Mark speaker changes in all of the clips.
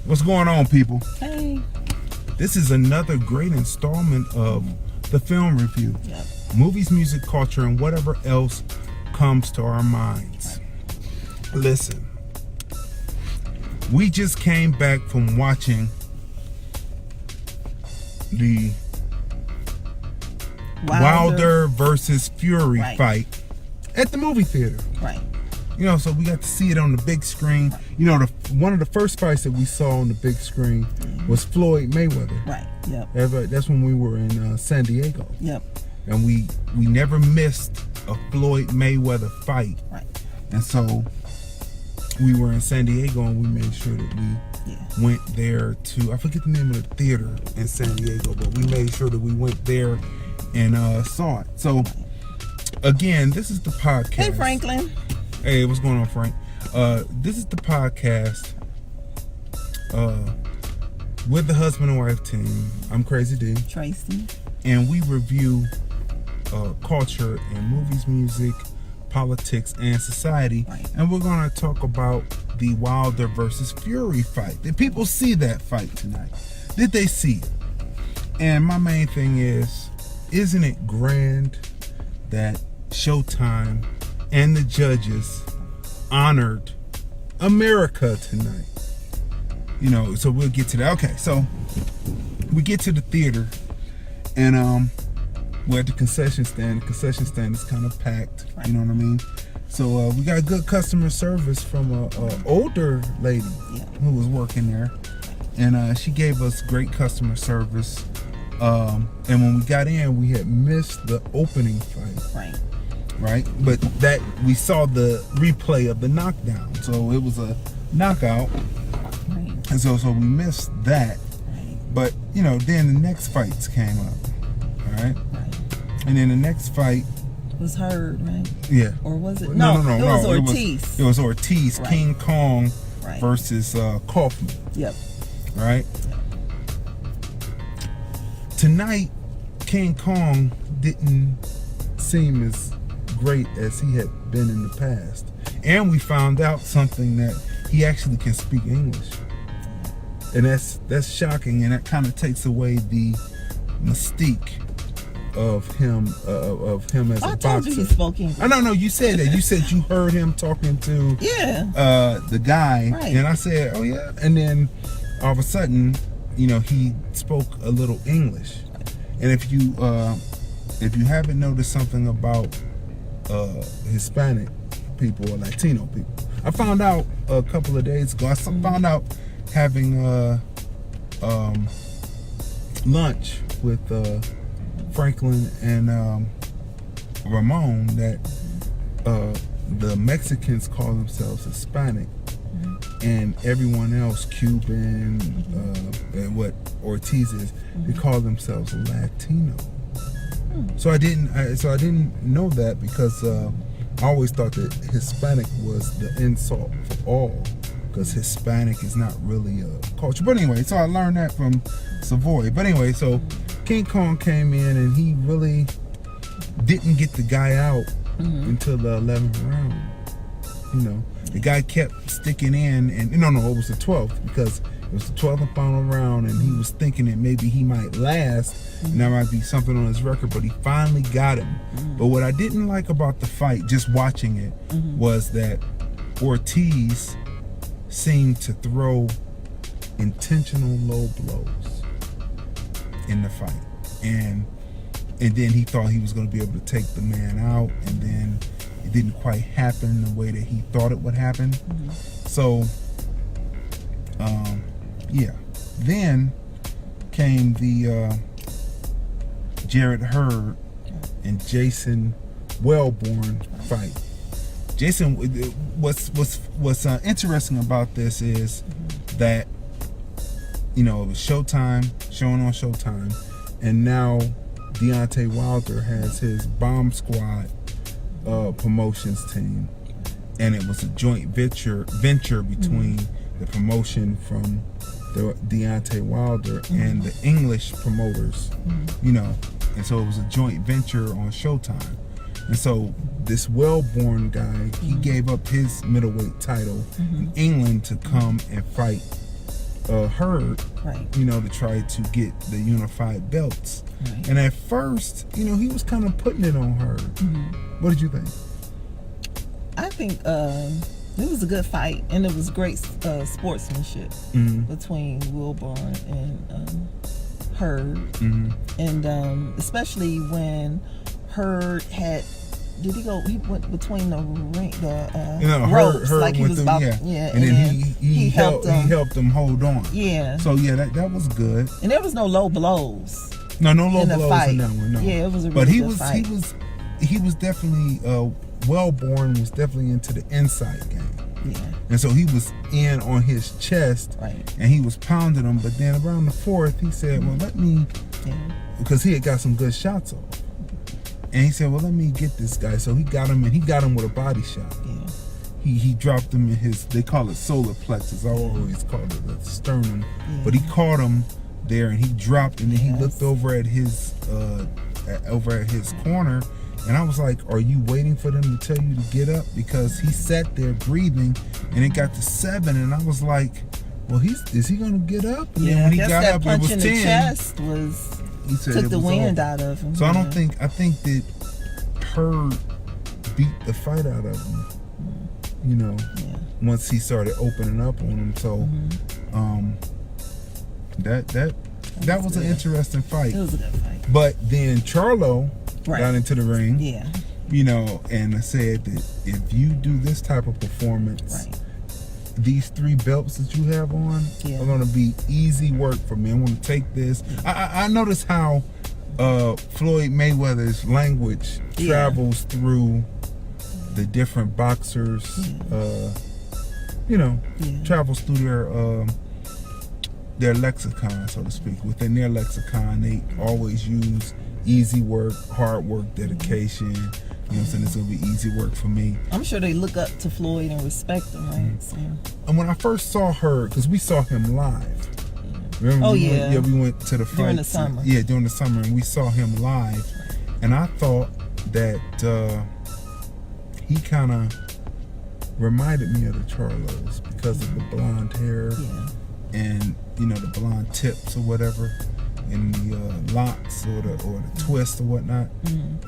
Speaker 1: What's going on, people?
Speaker 2: Hey.
Speaker 1: This is another great installment of the film review.
Speaker 2: Yep.
Speaker 1: Movies, music, culture, and whatever else comes to our minds. Listen, we just came back from watching the Wilder versus Fury fight at the movie theater.
Speaker 2: Right.
Speaker 1: You know, so we got to see it on the big screen. You know, one of the first fights that we saw on the big screen was Floyd Mayweather.
Speaker 2: Right. Yep.
Speaker 1: That's when we were in San Diego.
Speaker 2: Yep.
Speaker 1: And we never missed a Floyd Mayweather fight.
Speaker 2: Right.
Speaker 1: And so we were in San Diego, and we made sure that we went there to, I forget the name of the theater in San Diego, but we made sure that we went there and saw it. So again, this is the podcast.
Speaker 2: Hey, Franklin.
Speaker 1: Hey, what's going on, Frank? This is the podcast with the husband and wife team. I'm Crazy Dee
Speaker 2: Tracey.
Speaker 1: And we review culture and movies, music, politics, and society.
Speaker 2: Right.
Speaker 1: And we're going to talk about the Wilder versus Fury fight. Did people see that fight tonight? Did they see it? And my main thing is, isn't it grand that Showtime and the judges honored America tonight? You know, so we'll get to that. Okay, so we get to the theater, and we're at the concession stand. The concession stand is kind of packed. You know what I mean? So we got good customer service from a older lady who was working there, and she gave us great customer service. And when we got in, we had missed the opening fight. Right, but that we saw the replay of the knockdown, so it was a knockout, and so we missed that. But you know, then the next fights came up, all right, and then the next fight
Speaker 2: was Hurd, right?
Speaker 1: Yeah,
Speaker 2: or was it?
Speaker 1: No,
Speaker 2: it was Ortis.
Speaker 1: It was Ortis, King Kong versus Kauffman.
Speaker 2: Yep.
Speaker 1: Right. Tonight, King Kong didn't seem as great as he had been in the past, and we found out something, that he actually can speak English, and that's shocking, and that kind of takes away the mystique of him as a boxer.
Speaker 2: I told you he spoke English.
Speaker 1: I know you said that. You said you heard him talking to the guy, and I said, oh yeah, and then all of a sudden, you know, he spoke a little English. And if you haven't noticed something about Hispanic people or Latino people, I found out a couple of days ago. I found out having lunch with Franklin and Ramon that the Mexicans call themselves Hispanic, and everyone else, Cuban, and what Ortiz is, they call themselves Latino. So I didn't know that, because I always thought that Hispanic was the insult for all, because Hispanic is not really a culture. But anyway, so I learned that from Savoy. But anyway, so King Kong came in, and he really didn't get the guy out until the 11th round. You know, the guy kept sticking in, and no, it was the 12th, because it was the 12th and final round, and he was thinking that maybe he might last, and there might be something on his record, but he finally got him. But what I didn't like about the fight, just watching it, was that Ortiz seemed to throw intentional low blows in the fight, and then he thought he was going to be able to take the man out, and then it didn't quite happen the way that he thought it would happen. So then came the Jarrett Hurd and Jason Welborn fight. Jason, what's interesting about this is that, you know, it was Showtime, showing on Showtime, and now Deontay Wilder has his Bomb Squad promotions team, and it was a joint venture between the promotion from the Deontay Wilder and the English promoters, you know, and so it was a joint venture on Showtime. And so this Welborn guy, he gave up his middleweight title in England to come and fight Hurd,
Speaker 2: Right.
Speaker 1: to try to get the unified belts.
Speaker 2: Right.
Speaker 1: And at first, he was kind of putting it on Hurd.
Speaker 2: Mm-hmm.
Speaker 1: What did you think?
Speaker 2: I think it was a good fight, and it was great sportsmanship between Welborn and Hurd.
Speaker 1: Mm-hmm.
Speaker 2: And especially when Hurd had. Did he go? He went between the ring, ropes,
Speaker 1: Hurd
Speaker 2: like he was about.
Speaker 1: yeah. And then he helped him hold on.
Speaker 2: Yeah.
Speaker 1: So that was good.
Speaker 2: And there was no low blows.
Speaker 1: No low
Speaker 2: in the
Speaker 1: blows
Speaker 2: fight.
Speaker 1: in that one. No.
Speaker 2: Yeah, it was a really good fight.
Speaker 1: He was definitely Welborn was definitely into the inside game.
Speaker 2: Yeah.
Speaker 1: And so he was in on his chest,
Speaker 2: right,
Speaker 1: and he was pounding him. But then around the fourth, he said, "Well, let me," because he had got some good shots off. And he said, "Well, let me get this guy." So he got him, and he got him with a body shot.
Speaker 2: Yeah.
Speaker 1: He dropped him in his. They call it solar plexus. I always call it the sternum.
Speaker 2: Yeah.
Speaker 1: But he caught him there, and he dropped, and then he looked over at his corner, and I was like, "Are you waiting for them to tell you to get up?" Because he sat there breathing, and it got to 7, and I was like, "Well, is he gonna get up?" And then when he got up, it was 10.
Speaker 2: The chest was. He said took the wind out of him.
Speaker 1: So I think that Hurd beat the fight out of him. Once he started opening up on him. So that was an interesting fight.
Speaker 2: It was a good fight.
Speaker 1: But then Charlo got into the ring.
Speaker 2: Yeah.
Speaker 1: And I said that if you do this type of performance, these 3 belts that you have on are going to be easy work for me. I want to take this. I noticed how Floyd Mayweather's language travels through the different boxers. Travels through their lexicon, so to speak. Within their lexicon, they always use easy work, hard work, dedication. You know what I'm saying? It's going to be easy work for me.
Speaker 2: I'm sure they look up to Floyd and respect him, right? So.
Speaker 1: And when I first saw Hurd, because we saw him live. Remember? We went to the fight.
Speaker 2: During the summer.
Speaker 1: During the summer, and we saw him live. And I thought that he kind of reminded me of the Charlos because of the blonde hair and, the blonde tips or whatever. And the locks or the twist or whatnot,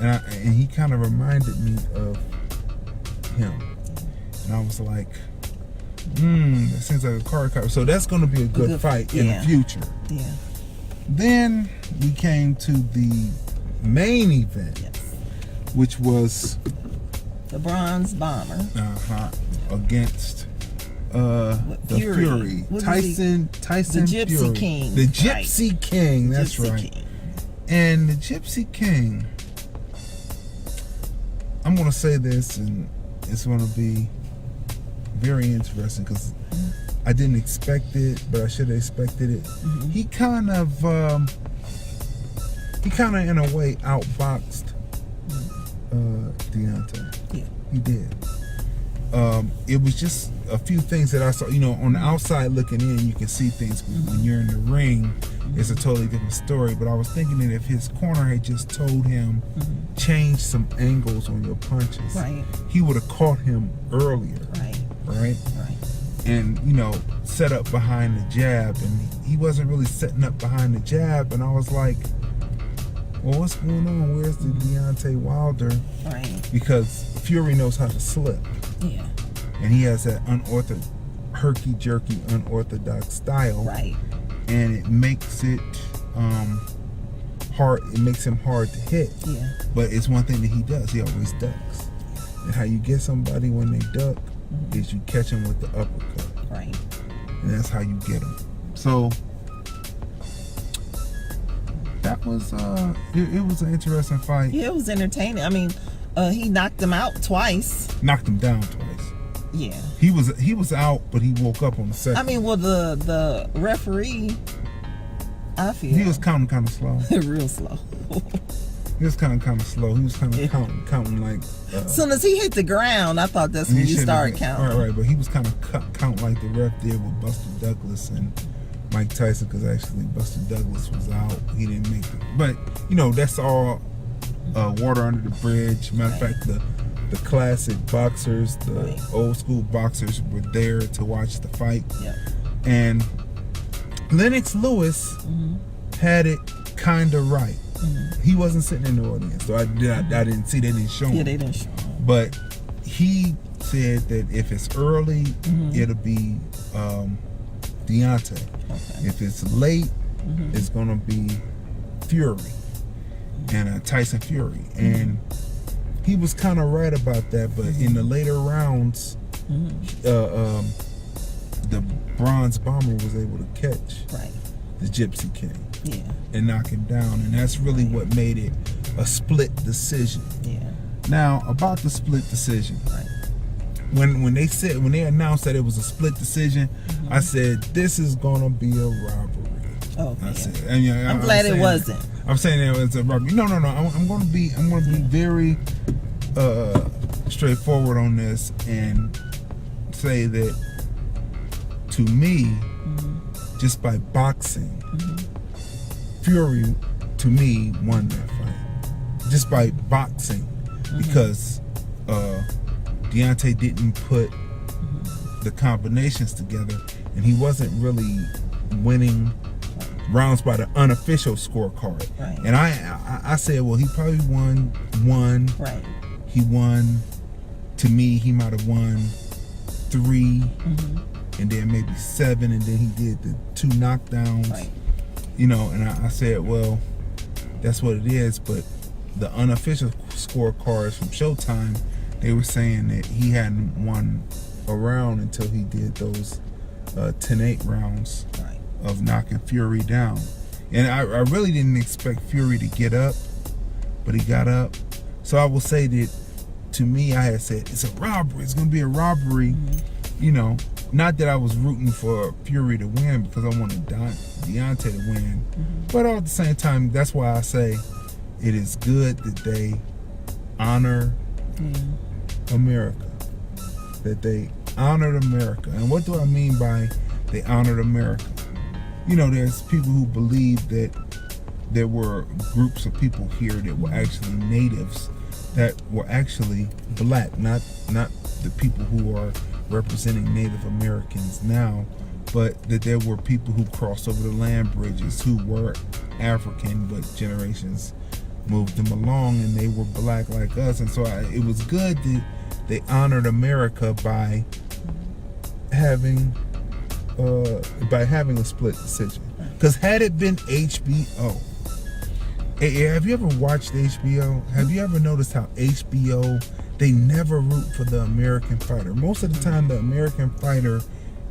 Speaker 1: and he kind of reminded me of him, and I was like, that seems like a card copy. So that's going to be a good fight in the future. Yeah. Then we came to the main event, which was
Speaker 2: the Bronze Bomber
Speaker 1: against the Fury. Tyson
Speaker 2: the Gypsy
Speaker 1: Fury.
Speaker 2: King.
Speaker 1: The Gypsy King, that's
Speaker 2: Gypsy
Speaker 1: right.
Speaker 2: King.
Speaker 1: And the Gypsy King, I'm going to say this, and it's going to be very interesting because I didn't expect it, but I should have expected it. He kind of in a way outboxed Deontay. Yeah. He did. It was just a few things that I saw, on the outside looking in, you can see things. When you're in the ring, it's a totally different story. But I was thinking that if his corner had just told him, change some angles on your punches, he would have caught him earlier. Right. And, set up behind the jab. And he wasn't really setting up behind the jab. And I was like, well, what's going on? Where's the Deontay Wilder? Because Fury knows how to slip. Yeah. And he has that herky-jerky, unorthodox style. And it makes it hard. It makes him hard to hit. Yeah. But it's one thing that he does. He always ducks. And how you get somebody when they duck is you catch them with the uppercut. And that's how you get them. So that was it was an interesting fight.
Speaker 2: Yeah, it was entertaining. I mean, he knocked him out twice.
Speaker 1: Knocked him down twice.
Speaker 2: Yeah.
Speaker 1: He was out, but he woke up on the second.
Speaker 2: I mean, well, the referee, I feel
Speaker 1: he was counting kind of slow.
Speaker 2: Real slow.
Speaker 1: He was kind of slow. He was kind of counting like.
Speaker 2: As soon as he hit the ground, I thought that's when you started counting.
Speaker 1: Right. But he was kind of counting like the ref did with Buster Douglas and Mike Tyson, because actually Buster Douglas was out. He didn't make it. But that's all water under the bridge. Matter of fact, the classic boxers, the old school boxers were there to watch the fight. And Lennox Lewis had it kind of right. He wasn't sitting in the audience, so I didn't see. They didn't show him.
Speaker 2: Yeah, they didn't show him.
Speaker 1: But he said that if it's early, it'll be Deontay. Okay. If it's late, it's gonna be Fury and Tyson Fury. And he was kind of right about that. But in the later rounds, the Bronze Bomber was able to catch the Gypsy King and knock him down, and that's really what made it a split decision. Now about the split decision, when they announced that it was a split decision, I said this is gonna be a robbery. I said, and,
Speaker 2: I'm glad it wasn't.
Speaker 1: I'm saying it was a robbery. No. I'm gonna be very straightforward on this and say that to me, just by boxing, Fury to me won that fight. Just by boxing, because Deontay didn't put the combinations together, and he wasn't really winning rounds by the unofficial scorecard. And I said, well, he probably won one. He won. To me, he might have won 3, and then maybe 7, and then he did the 2 knockdowns. You know, and I said, well, that's what it is. But the unofficial scorecards from Showtime, they were saying that he hadn't won a round until he did those 10-8 rounds of knocking Fury down. And I really didn't expect Fury to get up, but he got up. So I will say that to me, I had said it's a robbery. It's going to be a robbery. You know, not that I was rooting for Fury to win because I wanted Deontay to win, but at the same time, that's why I say it is good that they honor America. That they honored America. And what do I mean by they honored America? You know, there's people who believe that there were groups of people here that were actually natives, that were actually black, not the people who are representing Native Americans now, but that there were people who crossed over the land bridges who were African, but generations moved them along and they were black like us. And so it was good that they honored America by having a split decision. Because had it been HBO, have you ever watched HBO? Have you ever noticed how HBO, they never root for the American fighter? Most of the time, the American fighter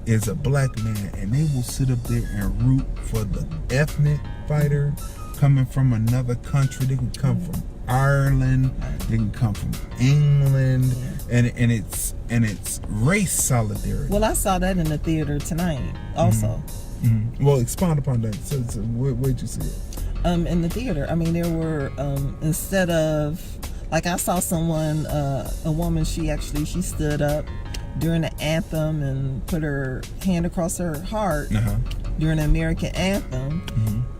Speaker 1: is a black man, and they will sit up there and root for the ethnic fighter coming from another country. They can come from Ireland, they can come from England, and it's race solidarity.
Speaker 2: Well, I saw that in the theater tonight also.
Speaker 1: Well, expound upon that. So where'd you see it?
Speaker 2: In the theater. I mean, there were instead of, like, I saw someone, a woman, she stood up during the anthem and put her hand across her heart during the American anthem.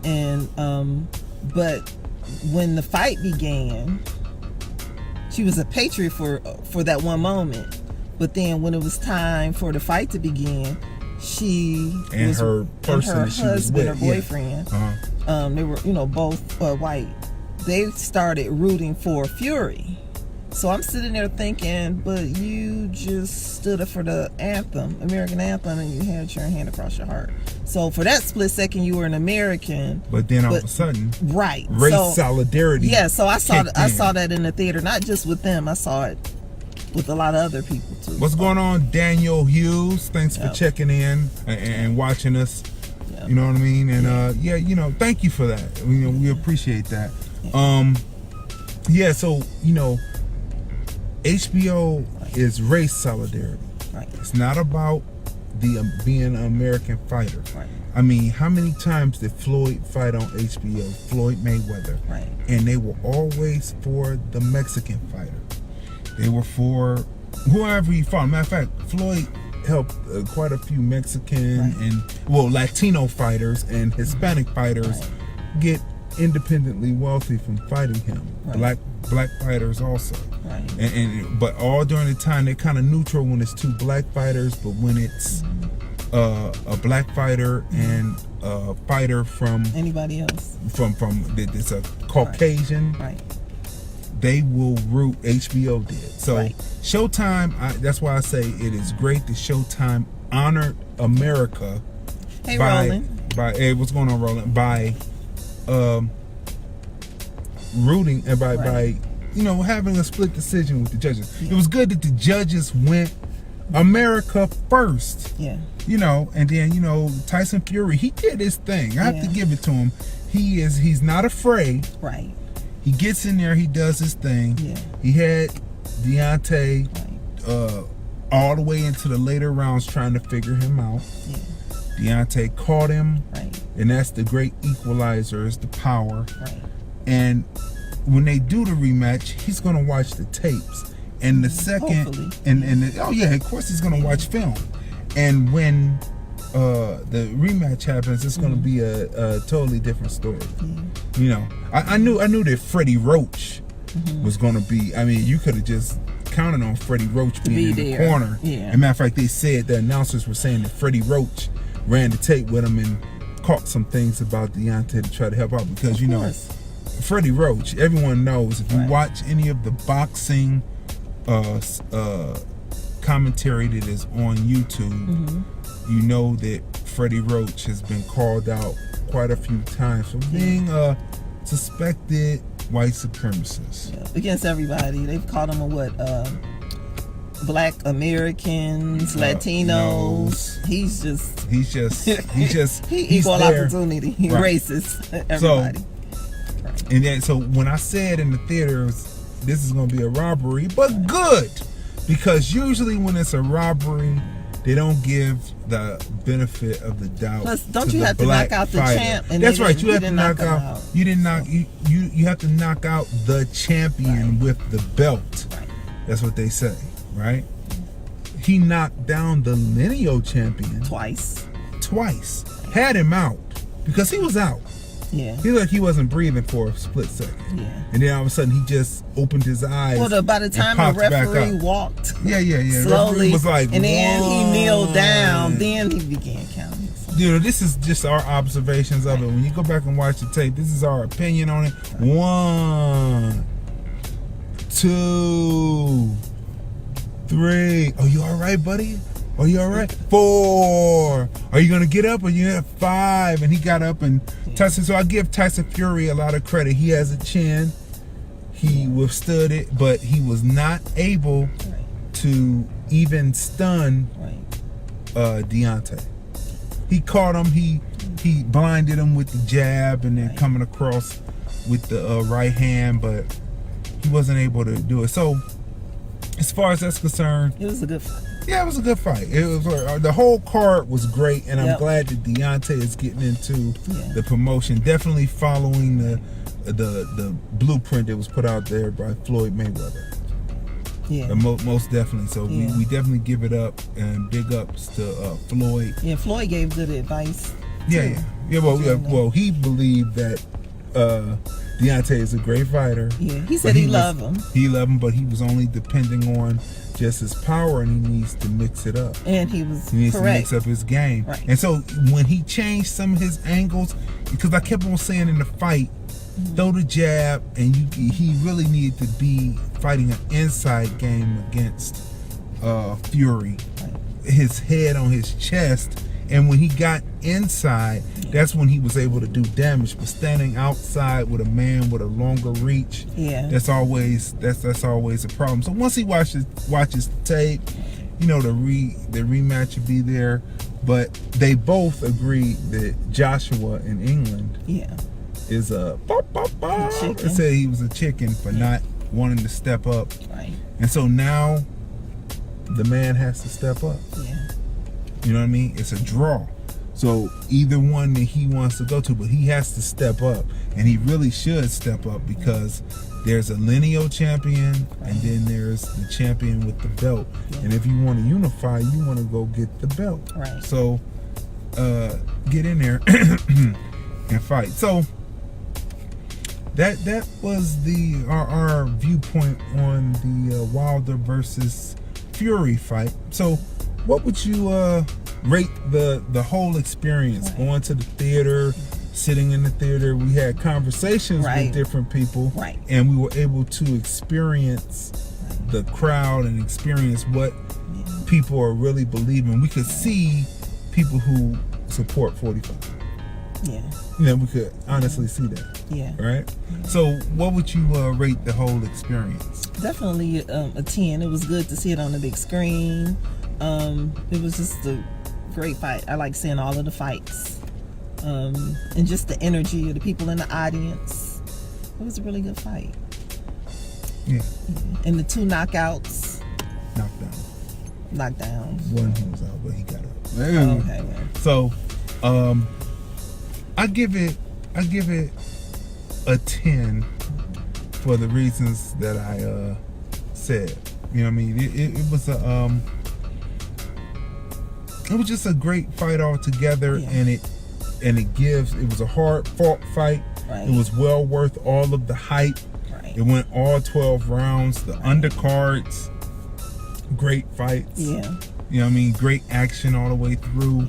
Speaker 2: And but when the fight began, she was a patriot for that one moment. But then when it was time for the fight to begin, her husband, her boyfriend, they were, both white. They started rooting for Fury. So I'm sitting there thinking, but you just stood up for the anthem, American anthem, and you had your hand across your heart. So for that split second, you were an American.
Speaker 1: But then all of a sudden, race solidarity.
Speaker 2: Yeah, so I saw that in the theater, not just with them. I saw it with a lot of other people too.
Speaker 1: What's going on, Daniel Hughes? Thanks for checking in and watching us. You know what I mean? And thank you for that. We appreciate that. So HBO is race solidarity. It's not about being an American fighter. I mean, how many times did Floyd fight on HBO? Floyd Mayweather. And they were always for the Mexican fighter. They were for whoever he fought. Matter of fact, Floyd helped quite a few Mexican and Latino fighters and Hispanic fighters get independently wealthy from fighting him. Black fighters also. But all during the time they're kind of neutral when it's two black fighters, but when it's a black fighter and a fighter from
Speaker 2: anybody else
Speaker 1: from it's a Caucasian,
Speaker 2: right?
Speaker 1: They will root. HBO did. So
Speaker 2: Right.
Speaker 1: Showtime, that's why I say it is great that Showtime honored America.
Speaker 2: Hey, Roland.
Speaker 1: Hey, what's going on, Roland? By rooting and by having a split decision with the judges.
Speaker 2: Yeah.
Speaker 1: It was good that the judges went America first.
Speaker 2: Yeah.
Speaker 1: And then Tyson Fury, he did his thing. I have to
Speaker 2: Yeah.
Speaker 1: give it to him. He's not afraid.
Speaker 2: Right.
Speaker 1: He gets in there, he does his thing.
Speaker 2: Yeah.
Speaker 1: He had Deontay
Speaker 2: Right.
Speaker 1: all the way into the later rounds trying to figure him out.
Speaker 2: Yeah.
Speaker 1: Deontay caught him,
Speaker 2: Right.
Speaker 1: and that's the great equalizer, is the power.
Speaker 2: Right.
Speaker 1: And when they do the rematch, he's gonna watch the tapes. And the second,
Speaker 2: Hopefully.
Speaker 1: of course he's gonna watch film. And when the rematch happens, it's gonna be a totally different story.
Speaker 2: Yeah.
Speaker 1: I knew that Freddie Roach was gonna be. I mean, you could have just counted on Freddie Roach being in the corner.
Speaker 2: Yeah.
Speaker 1: As a matter of fact, they said the announcers were saying that Freddie Roach ran the tape with him and caught some things about Deontay to try to help out because
Speaker 2: Of course.
Speaker 1: Freddie Roach. Everyone knows if you
Speaker 2: Right.
Speaker 1: watch any of the boxing commentary that is on YouTube, you know that Freddie Roach has been called out quite a few times for being a suspected white supremacist.
Speaker 2: Yeah. Against everybody. They've called him Black Americans, Latinos. He's equal
Speaker 1: there.
Speaker 2: opportunity. He
Speaker 1: Right.
Speaker 2: racist. Everybody.
Speaker 1: And then, so when I said in the theaters, this is going to be a robbery, but good, because usually when it's a robbery, they don't give the benefit of the doubt.
Speaker 2: Plus, don't
Speaker 1: to
Speaker 2: you
Speaker 1: the
Speaker 2: have to
Speaker 1: black
Speaker 2: knock out the
Speaker 1: fighter.
Speaker 2: champ? And
Speaker 1: That's
Speaker 2: they
Speaker 1: right.
Speaker 2: didn't-
Speaker 1: You have
Speaker 2: he
Speaker 1: to
Speaker 2: didn't
Speaker 1: knock
Speaker 2: knock him
Speaker 1: out.
Speaker 2: out.
Speaker 1: You didn't knock. You have to knock out the champion with the belt.
Speaker 2: Right.
Speaker 1: That's what they say, right? He knocked down the lineal champion
Speaker 2: Twice.
Speaker 1: had him out because he was out.
Speaker 2: Yeah.
Speaker 1: He looked like he wasn't breathing for a split second.
Speaker 2: Yeah.
Speaker 1: And then all of a sudden he just opened his eyes.
Speaker 2: Well, by the time the
Speaker 1: popped back
Speaker 2: referee
Speaker 1: up.
Speaker 2: walked
Speaker 1: Yeah. The
Speaker 2: slowly,
Speaker 1: referee was like,
Speaker 2: and then he kneeled down,
Speaker 1: "One."
Speaker 2: then he began counting.
Speaker 1: This is just our observations of it. When you go back and watch the tape, this is our opinion on it. 1, 2, 3. Are you all right, buddy? Are you all right? 4. Are you gonna get up? Are you at 5? And he got up and Tyson. So I give Tyson Fury a lot of credit. He has a chin. He withstood it, but he was not able to even stun Deontay. He caught him. He blinded him with the jab and then coming across with the right hand, but he wasn't able to do it. So as far as that's concerned,
Speaker 2: It was a good fight.
Speaker 1: yeah, it was a good fight. It was the whole card was great, and I'm
Speaker 2: Yep.
Speaker 1: glad that Deontay is getting into
Speaker 2: Yeah.
Speaker 1: the promotion. Definitely following the blueprint that was put out there by Floyd Mayweather.
Speaker 2: Yeah.
Speaker 1: Most definitely. So
Speaker 2: Yeah.
Speaker 1: we definitely give it up and big ups to Floyd.
Speaker 2: Yeah, Floyd gave good advice.
Speaker 1: Yeah. Well, he believed that Deontay is a great fighter.
Speaker 2: Yeah, he said he loved him.
Speaker 1: He loved him, but he was only depending on just his power, and he needs to mix it up.
Speaker 2: And he was
Speaker 1: He needs to
Speaker 2: correct.
Speaker 1: mix up his game.
Speaker 2: Right.
Speaker 1: And so when he changed some of his angles, because I kept on saying in the fight, throw the jab, and he really needed to be fighting an inside game against Fury.
Speaker 2: Right.
Speaker 1: His head on his chest, and when he got inside, that's when he was able to do damage. But standing outside with a man with a longer reach, that's always a problem. So once he watches the tape, the rematch will be there. But they both agreed that Joshua in England is a
Speaker 2: chicken.
Speaker 1: They said he was a chicken for not wanting to step up.
Speaker 2: Right.
Speaker 1: And so now the man has to step up.
Speaker 2: Yeah.
Speaker 1: You know what I mean? It's a draw. So either one that he wants to go to, but he has to step up. And he really should step up because there's a lineal champion and then there's the champion with the belt.
Speaker 2: Yeah.
Speaker 1: And if you want to unify, you want to go get the belt.
Speaker 2: Right.
Speaker 1: So get in there and fight. So that was our viewpoint on the Wilder versus Fury fight. So what would you rate the whole experience. Going to the theater, sitting in the theater. We had conversations with different people, and we were able to experience the crowd and experience what people are really believing. We could see people who support 45.
Speaker 2: Yeah.
Speaker 1: You know, we could honestly see that.
Speaker 2: Yeah.
Speaker 1: Right? So what would you rate the whole experience?
Speaker 2: Definitely a 10. It was good to see it on the big screen. It was just a great fight. I like seeing all of the fights. And just the energy of the people in the audience. It was a really good fight.
Speaker 1: Yeah.
Speaker 2: And the 2 knockouts. Knockdowns.
Speaker 1: One he was out, but he got up.
Speaker 2: Okay.
Speaker 1: So, I give it a 10 for the reasons that I said. You know what I mean? It was it was just a great fight altogether, and it was a hard fought fight. It was well worth all of the hype. It went all 12 rounds. The undercards, great fights.
Speaker 2: Yeah.
Speaker 1: You know what I mean? Great action all the way through.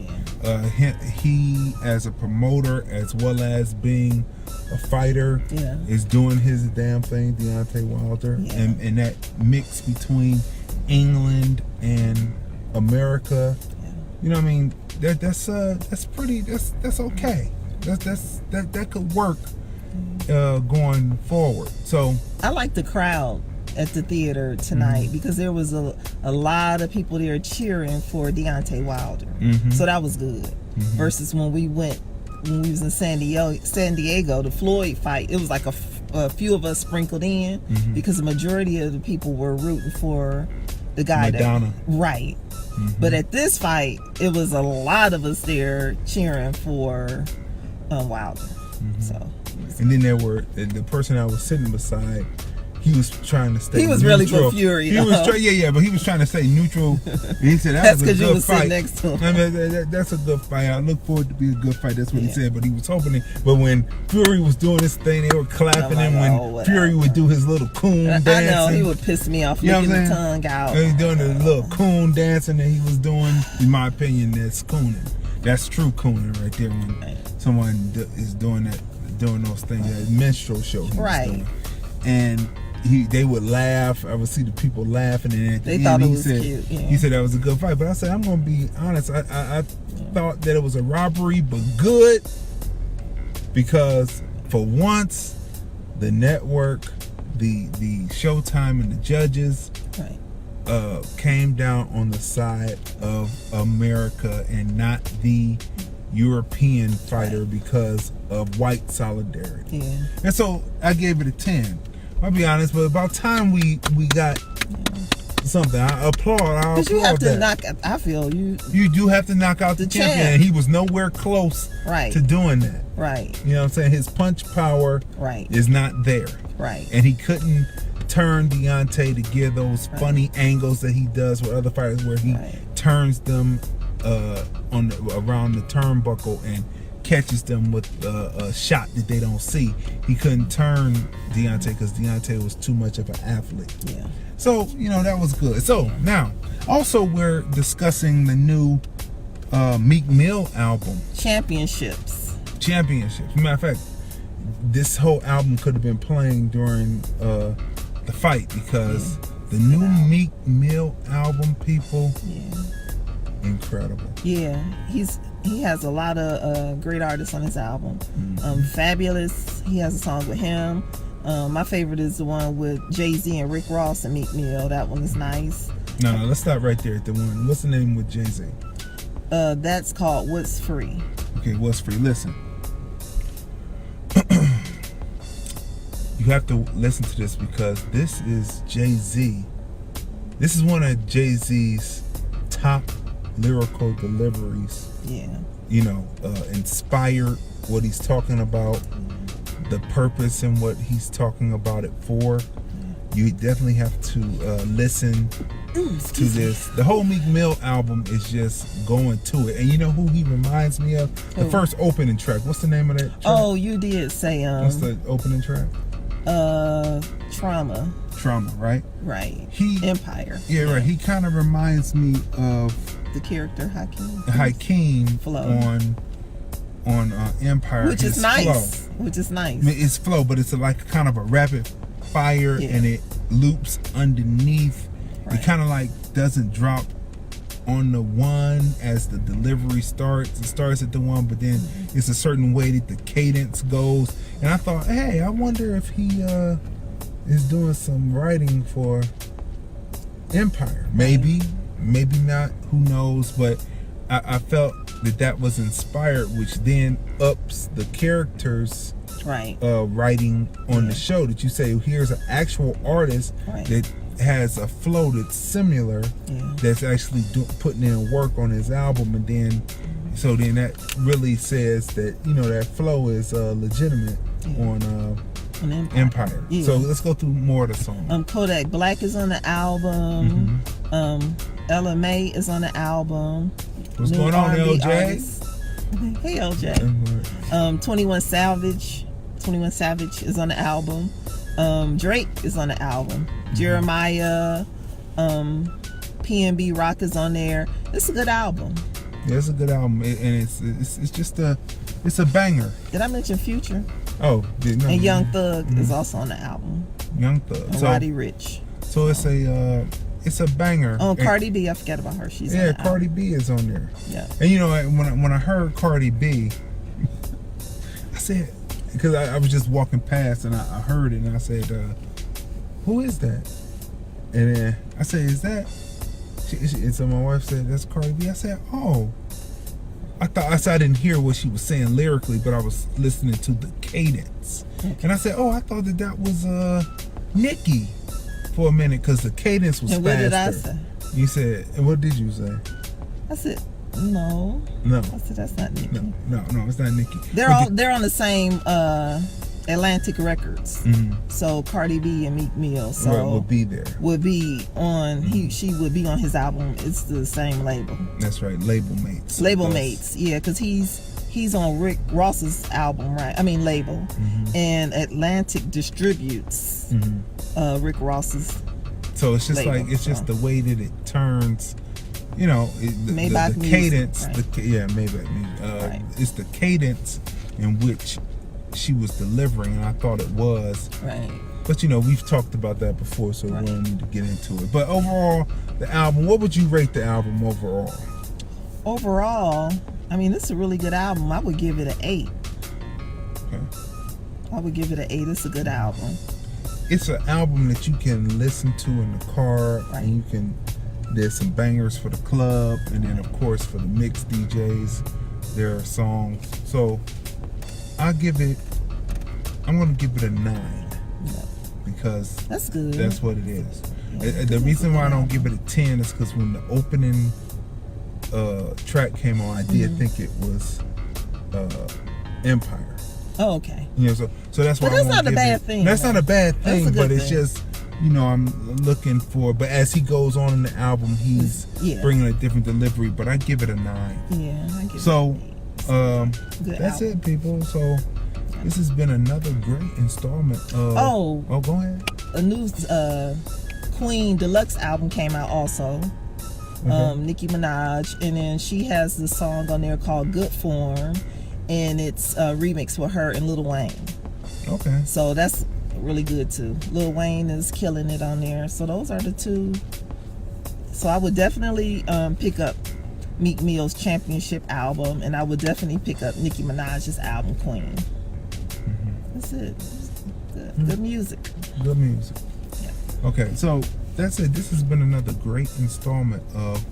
Speaker 1: He as a promoter as well as being a fighter is doing his damn thing, Deontay Wilder. And that mix between England and America. You know what I mean? That's okay. That could work going forward. So
Speaker 2: I like the crowd at the theater tonight because there was a lot of people there cheering for Deontay Wilder. So that was good. Versus when we was in San Diego, the Floyd fight, it was like a few of us sprinkled in because the majority of the people were rooting for the guy
Speaker 1: Madonna.
Speaker 2: But at this fight, it was a lot of us there cheering for Wilder. So,
Speaker 1: and then there were the person I was sitting beside. He was trying to stay.
Speaker 2: He was
Speaker 1: neutral.
Speaker 2: really for Fury.
Speaker 1: He was but he was trying to stay neutral. And he said that was a good
Speaker 2: you was
Speaker 1: fight.
Speaker 2: Sitting next to him.
Speaker 1: I mean, that's a good fight. I look forward to be a good fight. That's what he said. But he was hoping it. But when Fury was doing his thing, they were clapping him. When Fury would do his little coon dancing,
Speaker 2: I know he would piss me off. Licking the tongue out.
Speaker 1: He was doing the little coon dancing that he was doing. In my opinion, that's cooning. That's true cooning right there. When someone is doing those things, that minstrel show he was doing. And they would laugh. I would see the people laughing, and at the end,
Speaker 2: thought it
Speaker 1: he
Speaker 2: was
Speaker 1: said,
Speaker 2: cute.
Speaker 1: He said that was a good fight. But I said, I'm going to be honest. I thought that it was a robbery, but good, because for once, the network, the Showtime, and the judges came down on the side of America and not the European fighter because of white solidarity. And so I gave it a 10. I'll be honest, but about time we got something. I applaud.
Speaker 2: But you have to knock. I feel
Speaker 1: you do have to knock out the champion, and he was nowhere close to doing that. You know what I'm saying? His punch power is not there. And he couldn't turn Deontay to give those funny angles that he does with other fighters, where he turns them around the turnbuckle and catches them with a shot that they don't see. He couldn't turn Deontay because Deontay was too much of an athlete. So, that was good. So, now, also we're discussing the new Meek Mill album.
Speaker 2: Championships.
Speaker 1: Matter of fact, this whole album could have been playing during the fight because the new Meek Mill album, people, incredible.
Speaker 2: He has a lot of great artists on his album. Fabulous, he has a song with him. My favorite is the one with Jay-Z and Rick Ross and Meek Mill. That one is nice.
Speaker 1: No, let's stop right there at the one. What's the name with Jay-Z?
Speaker 2: That's called What's Free.
Speaker 1: Okay, What's Free. Listen. You have to listen to this because this is Jay-Z. This is one of Jay-Z's top lyrical deliveries. Inspired what he's talking about, the purpose and what he's talking about it for. You definitely have to listen to this. The whole Meek Mill album is just going to it. And you know who he reminds me of? The first opening track. What's the name of that track?
Speaker 2: Oh, you did say
Speaker 1: what's the opening track?
Speaker 2: Trauma,
Speaker 1: right?
Speaker 2: Empire.
Speaker 1: Right. He kind of reminds me of
Speaker 2: the character
Speaker 1: Hakeem
Speaker 2: Flow.
Speaker 1: on Empire,
Speaker 2: which is
Speaker 1: his
Speaker 2: nice.
Speaker 1: flow.
Speaker 2: Which is nice.
Speaker 1: I mean, it's flow, but it's like kind of a rapid fire,
Speaker 2: Yeah.
Speaker 1: and it loops underneath.
Speaker 2: Right.
Speaker 1: It kind of like doesn't drop on the one as the delivery starts. It starts at the one, but then it's a certain way that the cadence goes. And I thought, hey, I wonder if he is doing some writing for Empire. Maybe, maybe not. Who knows? But I felt that was inspired, which then ups the characters'
Speaker 2: Right.
Speaker 1: writing on the show. That you say, here's an actual artist
Speaker 2: Right.
Speaker 1: that has a flow that's similar,
Speaker 2: Yeah.
Speaker 1: that's actually putting in work on his album, and then so then that really says that, you know, that flow is legitimate on Empire.
Speaker 2: Yeah.
Speaker 1: So let's go through more of the song.
Speaker 2: Kodak Black is on the album. Ella May is on the album.
Speaker 1: What's
Speaker 2: New
Speaker 1: going on,
Speaker 2: R&B
Speaker 1: LJ?
Speaker 2: artist. Hey, LJ. 21 Savage is on the album. Drake is on the album. Jeremiah, PNB Rock is on there. It's a good album.
Speaker 1: Yeah, it's a good album, and it's just it's a banger.
Speaker 2: Did I mention Future?
Speaker 1: Oh, no,
Speaker 2: And Young Thug is also on the album.
Speaker 1: Young Thug.
Speaker 2: And
Speaker 1: So,
Speaker 2: Roddy Ricch.
Speaker 1: so it's a banger.
Speaker 2: Oh,
Speaker 1: And-
Speaker 2: Cardi B, I forgot about her. She's on
Speaker 1: yeah,
Speaker 2: the
Speaker 1: Cardi
Speaker 2: album.
Speaker 1: B is on there.
Speaker 2: Yeah.
Speaker 1: And you know, when I heard Cardi B, I said, because I was just walking past and I heard it, and I said, who is that? And then I said, is that? And so my wife said, that's Cardi B. I said, oh. I said I didn't hear what she was saying lyrically, but I was listening to the cadence.
Speaker 2: Okay.
Speaker 1: And I said, oh, I thought that was Nicki for a minute, because the cadence was
Speaker 2: And
Speaker 1: faster.
Speaker 2: what did I say?
Speaker 1: You said, and what did you say?
Speaker 2: I said, no.
Speaker 1: No.
Speaker 2: I said, that's not Nicki.
Speaker 1: No, it's not Nicki.
Speaker 2: They're on the same Atlantic Records.
Speaker 1: Mhm.
Speaker 2: So Cardi B and Meek Mill
Speaker 1: Will be there.
Speaker 2: would be on she would be on his album. It's the same label.
Speaker 1: That's right, label mates.
Speaker 2: Label mates, yeah, because he's on Rick Ross's album, right? I mean label. And Atlantic distributes Rick Ross's.
Speaker 1: So it's just
Speaker 2: label,
Speaker 1: like the way that it turns. You know, the
Speaker 2: Music,
Speaker 1: cadence.
Speaker 2: right.
Speaker 1: Maybach.
Speaker 2: Right.
Speaker 1: It's the cadence in which she was delivering, and I thought it was.
Speaker 2: Right.
Speaker 1: But you know, we've talked about that before, so
Speaker 2: Right.
Speaker 1: we don't need to get into it. But overall, the album. What would you rate the album overall?
Speaker 2: Overall, I mean, this is a really good album. I would give it an 8.
Speaker 1: Okay.
Speaker 2: I would give it an 8. It's a good album.
Speaker 1: It's an album that you can listen to in the car,
Speaker 2: Right.
Speaker 1: and you can. There's some bangers for the club, and then of course for the mixed DJs, there are songs. So I'm gonna give it a 9
Speaker 2: Yeah.
Speaker 1: because
Speaker 2: That's good.
Speaker 1: that's what it is.
Speaker 2: Yeah,
Speaker 1: The
Speaker 2: it's
Speaker 1: reason
Speaker 2: a
Speaker 1: why I
Speaker 2: good
Speaker 1: don't give it a 10 is because when the opening track came on, I did think it was Empire.
Speaker 2: Oh, okay.
Speaker 1: You know, so that's why.
Speaker 2: But that's
Speaker 1: I won't
Speaker 2: not a
Speaker 1: give
Speaker 2: bad
Speaker 1: it-
Speaker 2: thing,
Speaker 1: That's
Speaker 2: though.
Speaker 1: not a bad
Speaker 2: That's a
Speaker 1: thing,
Speaker 2: good
Speaker 1: but it's
Speaker 2: thing.
Speaker 1: just, you know, I'm looking for. But as he goes on in the album, he's
Speaker 2: Yeah.
Speaker 1: bringing a different delivery. But I give it a 9.
Speaker 2: Yeah, I give
Speaker 1: So,
Speaker 2: it an 8. Good
Speaker 1: that's
Speaker 2: album.
Speaker 1: it, people. So this has been another great installment of.
Speaker 2: Oh,
Speaker 1: go ahead.
Speaker 2: a new Queen Deluxe album came out also. Nicki Minaj, and then she has the song on there called Good Form, and it's a remix with her and Lil Wayne.
Speaker 1: Okay.
Speaker 2: So that's really good too. Lil Wayne is killing it on there. So those are the two. So I would definitely pick up Meek Mill's Championship album, and I would definitely pick up Nicki Minaj's album Queen. That's it. Good music.
Speaker 1: Good music.
Speaker 2: Yeah.
Speaker 1: Okay, so that's it. This has been another great installment of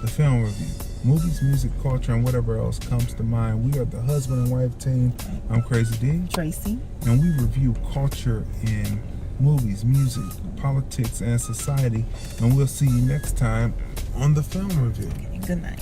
Speaker 1: the Film Review. Movies, music, culture, and whatever else comes to mind. We are the husband and wife team. I'm Crazy D.
Speaker 2: Tracy.
Speaker 1: And we review culture in movies, music, politics, and society. And we'll see you next time on the Film Review.
Speaker 2: Good night.